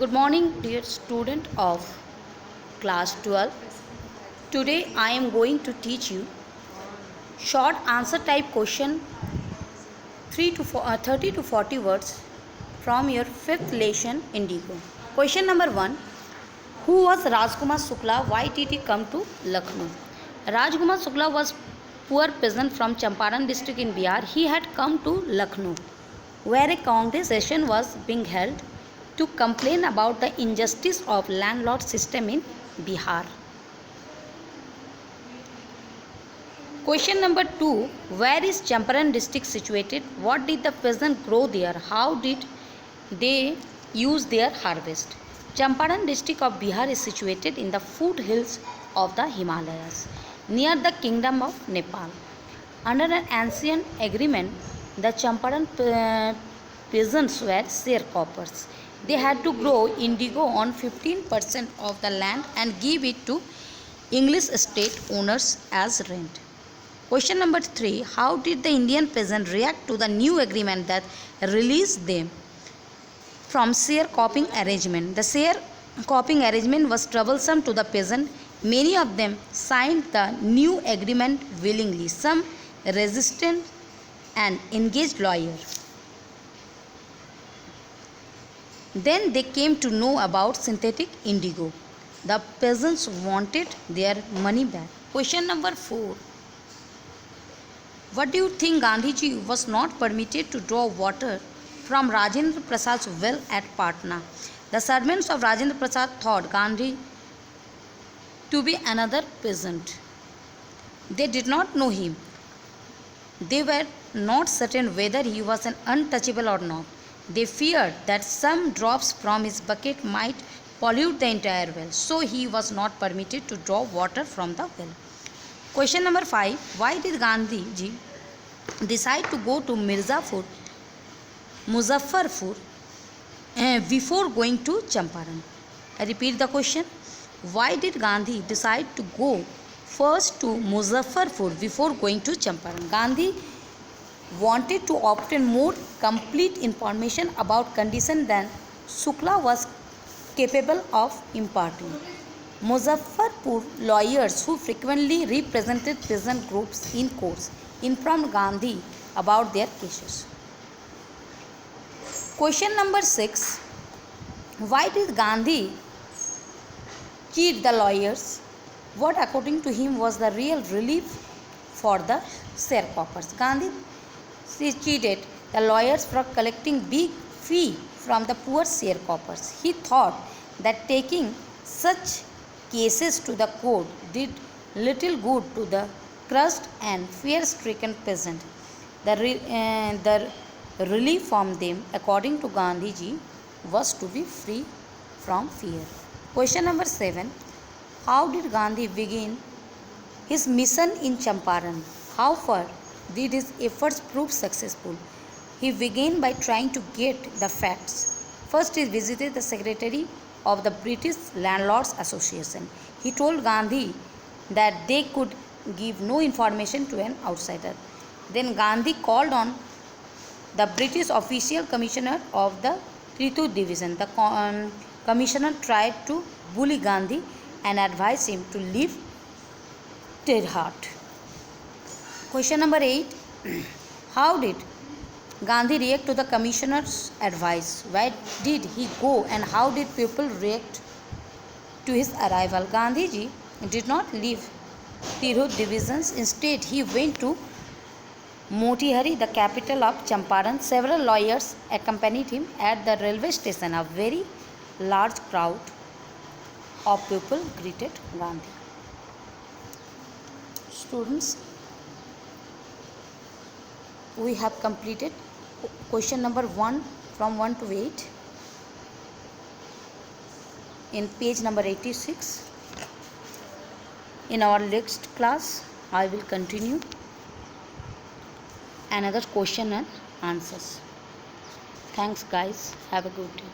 Good morning, dear student of class 12. Today I am going to teach you short answer type question 30 to 40 words from your 5th lesson Indigo. Question number 1. Who was Rajkumar Shukla? Why did he come to Lucknow? Rajkumar Shukla was poor peasant from Champaran district in Bihar. He had come to Lucknow, where a Congress session was being held to complain about the injustice of landlord system in Bihar. Question number 2. Where is Champaran district situated? What did the peasant grow there? How did they use their harvest? Champaran district of Bihar is situated in the foothills of the Himalayas, near the kingdom of Nepal. Under an ancient agreement, the Champaran peasants were sharecroppers. They had to grow indigo on 15% of the land and give it to English estate owners as rent. Question number 3. How did the Indian peasant react to the new agreement that released them from sharecropping arrangement? The sharecropping arrangement was troublesome to the peasant. Many of them signed the new agreement willingly. Some resisted and engaged lawyers. Then they came to know about synthetic indigo. The peasants wanted their money back. Question number 4. What do you think Gandhiji was not permitted to draw water from Rajendra Prasad's well at Patna? The servants of Rajendra Prasad thought Gandhi to be another peasant. They did not know him. They were not certain whether he was an untouchable or not. They feared that some drops from his bucket might pollute the entire well, so he was not permitted to draw water from the well. Question number 5. Why did Gandhiji decide to go to Muzaffarpur before going to Champaran? I repeat the question. Why did Gandhi decide to go first to Muzaffarpur before going to Champaran? Gandhi wanted to obtain more complete information about condition than Shukla was capable of imparting. Muzaffarpur lawyers who frequently represented peasant groups in courts informed Gandhi about their cases. Question number 6. Why did Gandhi cheat the lawyers? What according to him was the real relief for the sharecroppers? Gandhi cheated the lawyers for collecting big fee from the poor sharecroppers. He thought that taking such cases to the court did little good to the crushed and fear-stricken peasant. The relief from them, according to Gandhiji, was to be free from fear. Question number 7. How did Gandhi begin his mission in Champaran? How far did his efforts prove successful? He began by trying to get the facts. First, he visited the secretary of the British Landlords Association. He told Gandhi that they could give no information to an outsider. Then Gandhi called on the British official commissioner of the Ritu division. The commissioner tried to bully Gandhi and advised him to leave Tirhat. Question number 8. How did Gandhi react to the commissioner's advice? Where did he go and how did people react to his arrival? Gandhiji did not leave Tirhut divisions. Instead, he went to Motihari, the capital of Champaran. Several lawyers accompanied him. At the railway station, a very large crowd of people greeted Gandhi. Students, we have completed question number 1 from 1 to 8 in page number 86. In our next class, I will continue another question and answers. Thanks guys. Have a good day.